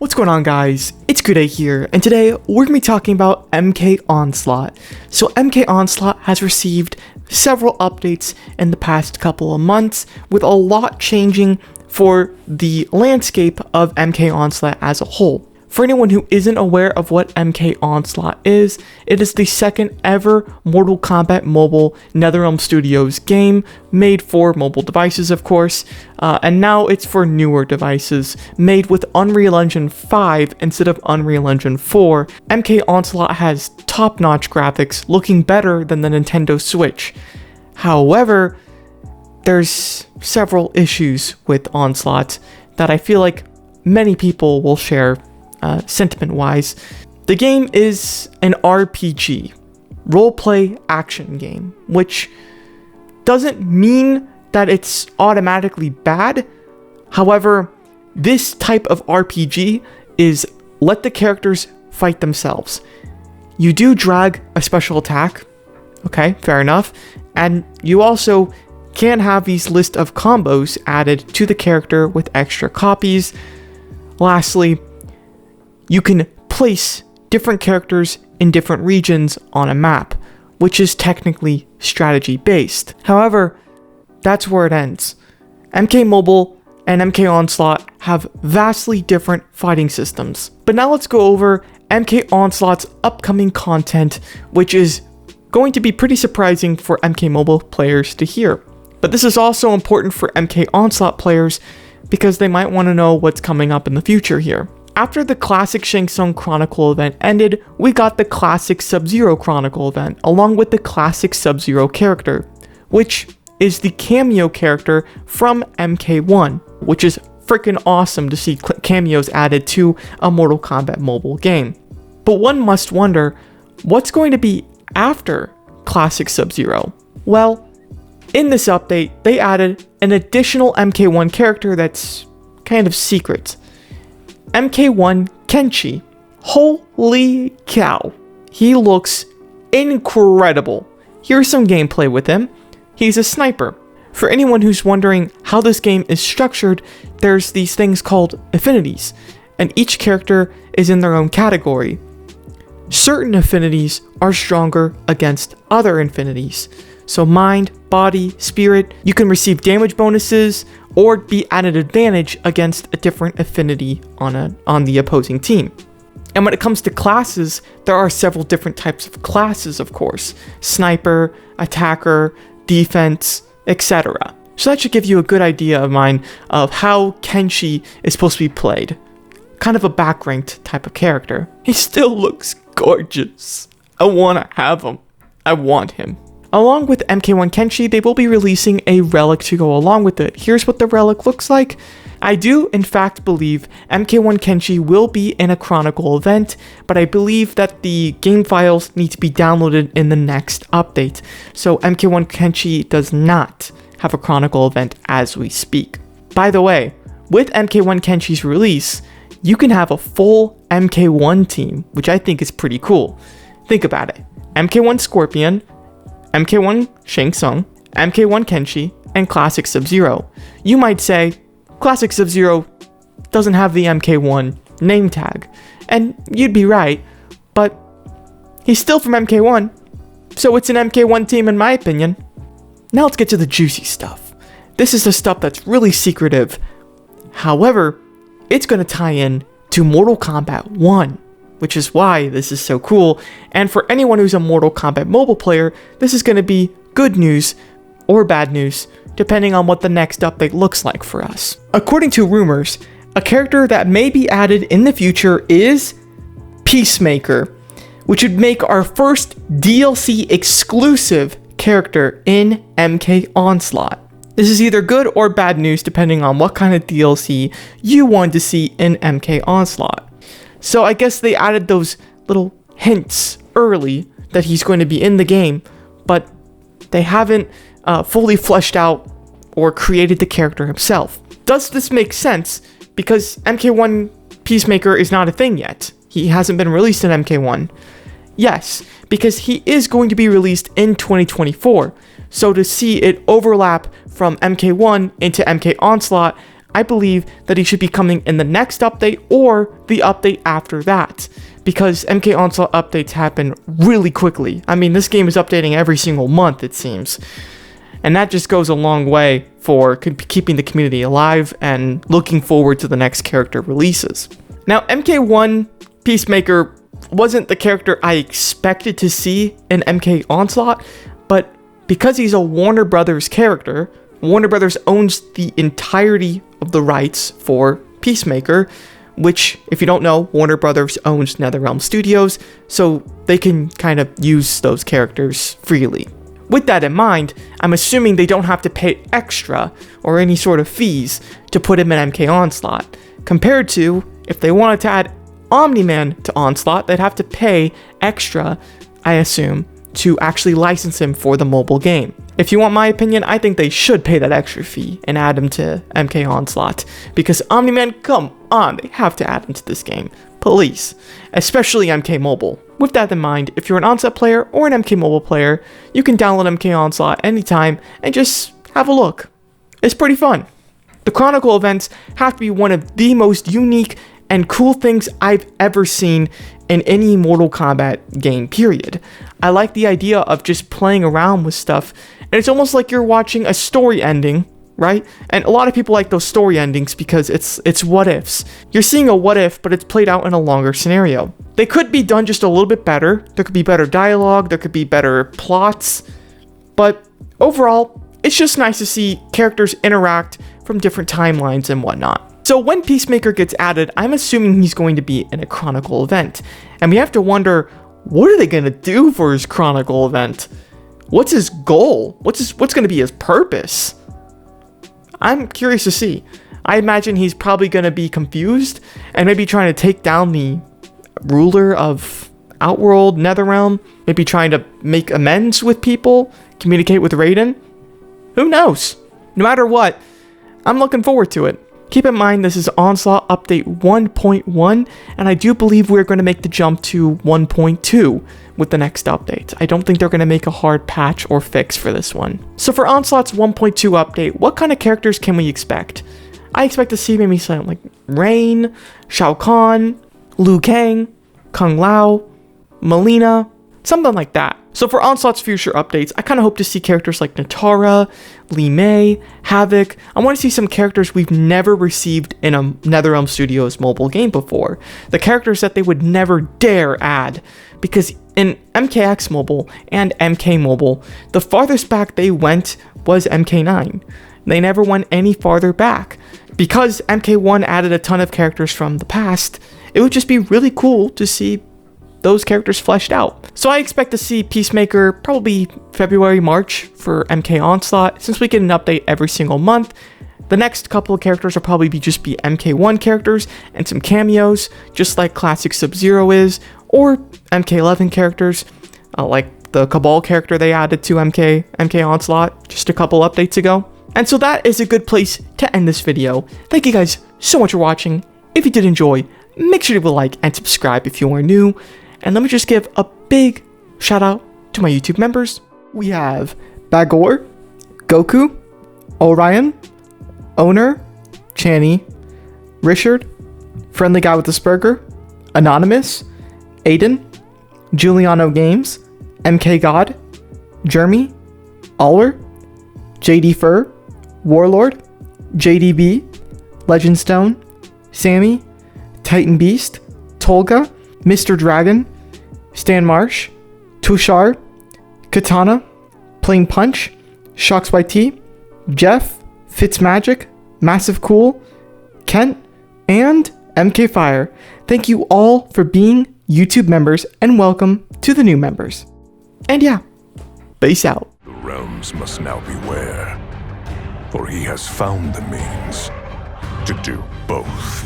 What's going on, guys? It's Good here, and today we're going to be talking about MK Onslaught. So MK Onslaught has received several updates in the past couple of months, with a lot changing for the landscape of MK Onslaught as a whole. For anyone who isn't aware of what MK Onslaught is, it is the second ever Mortal Kombat Mobile NetherRealm Studios game, made for mobile devices of course, and now it's for newer devices, made with Unreal Engine 5 instead of Unreal Engine 4. MK Onslaught has top-notch graphics, looking better than the Nintendo Switch. However, there's several issues with Onslaught that I feel like many people will share. Sentiment-wise, the game is an RPG, role-play action game, which doesn't mean that it's automatically bad. However, this type of RPG is let the characters fight themselves. You do drag a special attack, okay, fair enough, and you also can have these list of combos added to the character with extra copies. Lastly, you can place different characters in different regions on a map, which is technically strategy based. However, that's where it ends. MK Mobile and MK Onslaught have vastly different fighting systems. But now let's go over MK Onslaught's upcoming content, which is going to be pretty surprising for MK Mobile players to hear. But this is also important for MK Onslaught players because they might want to know what's coming up in the future here. After the Classic Shang Tsung Chronicle event ended, we got the Classic Sub-Zero Chronicle event, along with the Classic Sub-Zero character, which is the cameo character from MK1, which is freaking awesome to see cameos added to a Mortal Kombat mobile game. But one must wonder, what's going to be after Classic Sub-Zero? Well, in this update, they added an additional MK1 character that's kind of secret. MK1 Kenshi. Holy cow. He looks incredible. Here's some gameplay with him. He's a sniper. For anyone who's wondering how this game is structured, there's these things called affinities, and each character is in their own category. Certain affinities are stronger against other affinities. So mind, body, spirit, you can receive damage bonuses or be at an advantage against a different affinity on the opposing team. And when it comes to classes, there are several different types of classes, of course. Sniper, attacker, defense, etc. So that should give you a good idea of how Kenshi is supposed to be played. Kind of a back-ranked type of character. He still looks gorgeous. I want to have him. I want him. Along with MK1 Kenshi, they will be releasing a relic to go along with it. Here's what the relic looks like. I do, in fact, believe MK1 Kenshi will be in a Chronicle event, but I believe that the game files need to be downloaded in the next update. So MK1 Kenshi does not have a Chronicle event as we speak. By the way, with MK1 Kenshi's release, you can have a full MK1 team, which I think is pretty cool. Think about it. MK1 Scorpion, MK1 Shang Tsung, MK1 Kenshi, and Classic Sub-Zero. You might say, Classic Sub-Zero doesn't have the MK1 name tag, and you'd be right, but he's still from MK1, so it's an MK1 team in my opinion. Now let's get to the juicy stuff. This is the stuff that's really secretive. However, it's going to tie in to Mortal Kombat 1. Which is why this is so cool, and for anyone who's a Mortal Kombat mobile player, this is going to be good news or bad news, depending on what the next update looks like for us. According to rumors, a character that may be added in the future is Peacemaker, which would make our first DLC exclusive character in MK Onslaught. This is either good or bad news depending on what kind of DLC you want to see in MK Onslaught. So I guess they added those little hints early that he's going to be in the game, but they haven't fully fleshed out or created the character himself. Does this make sense? Because MK1 Peacemaker is not a thing yet. He hasn't been released in MK1. Yes, because he is going to be released in 2024. So to see it overlap from MK1 into MK Onslaught, I believe that he should be coming in the next update or the update after that, because MK Onslaught updates happen really quickly. I mean, this game is updating every single month, it seems. And that just goes a long way for keeping the community alive and looking forward to the next character releases. Now, MK1 Peacemaker wasn't the character I expected to see in MK Onslaught, but because he's a Warner Brothers character, Warner Brothers owns the entirety of the rights for Peacemaker, which, if you don't know, Warner Brothers owns NetherRealm Studios, so they can kind of use those characters freely. With that in mind, I'm assuming they don't have to pay extra or any sort of fees to put him in MK Onslaught, compared to if they wanted to add Omni-Man to Onslaught, they'd have to pay extra, I assume, to actually license him for the mobile game. If you want my opinion, I think they should pay that extra fee and add him to MK Onslaught, because Omni-Man, come on, they have to add him to this game. Please. Especially MK Mobile. With that in mind, if you're an Onslaught player or an MK Mobile player, you can download MK Onslaught anytime and just have a look. It's pretty fun. The Chronicle events have to be one of the most unique and cool things I've ever seen in any Mortal Kombat game, period. I like the idea of just playing around with stuff, and it's almost like you're watching a story ending, right? And a lot of people like those story endings because it's what ifs. You're seeing a what if, but it's played out in a longer scenario. They could be done just a little bit better. There could be better dialogue, there could be better plots, but overall, it's just nice to see characters interact from different timelines and whatnot. So when Peacemaker gets added, I'm assuming he's going to be in a Chronicle event. And we have to wonder, what are they going to do for his Chronicle event? What's his goal? What's going to be his purpose? I'm curious to see. I imagine he's probably going to be confused and maybe trying to take down the ruler of Outworld, NetherRealm, maybe trying to make amends with people, communicate with Raiden. Who knows? No matter what, I'm looking forward to it. Keep in mind, this is Onslaught Update 1.1, and I do believe we're going to make the jump to 1.2 with the next update. I don't think they're going to make a hard patch or fix for this one. So for Onslaught's 1.2 update, what kind of characters can we expect? I expect to see maybe something like Rain, Shao Kahn, Liu Kang, Kung Lao, Melina, something like that. So for Onslaught's future updates, I kind of hope to see characters like Natara, Li Mei, Havoc. I want to see some characters we've never received in a NetherRealm Studios mobile game before. The characters that they would never dare add. Because in MKX Mobile and MK Mobile, the farthest back they went was MK9. They never went any farther back. Because MK1 added a ton of characters from the past, it would just be really cool to see those characters fleshed out. So I expect to see Peacemaker probably February, March for MK Onslaught. Since we get an update every single month, the next couple of characters will probably just be MK1 characters and some cameos, just like classic Sub-Zero is, or MK11 characters, like the Cabal character they added to MK Onslaught just a couple updates ago. And so that is a good place to end this video. Thank you guys so much for watching. If you did enjoy, make sure to like and subscribe if you are new. And let me just give a big shout out to my YouTube members. We have Bagor, Goku, Orion, Owner, Channy, Richard, Friendly Guy with the Spurger, Anonymous, Aiden, Giuliano Games, MK God, Jeremy, Aller, JD Fur, Warlord, JDB, Legendstone, Sammy, Titan Beast, Tolga, Mr. Dragon, Stan Marsh, Tushar, Katana, Plain Punch, Shocks by T, Jeff, Fitzmagic, Massive Cool, Kent, and MK Fire. Thank you all for being YouTube members and welcome to the new members. And yeah, peace out. The realms must now beware, for he has found the means to do both.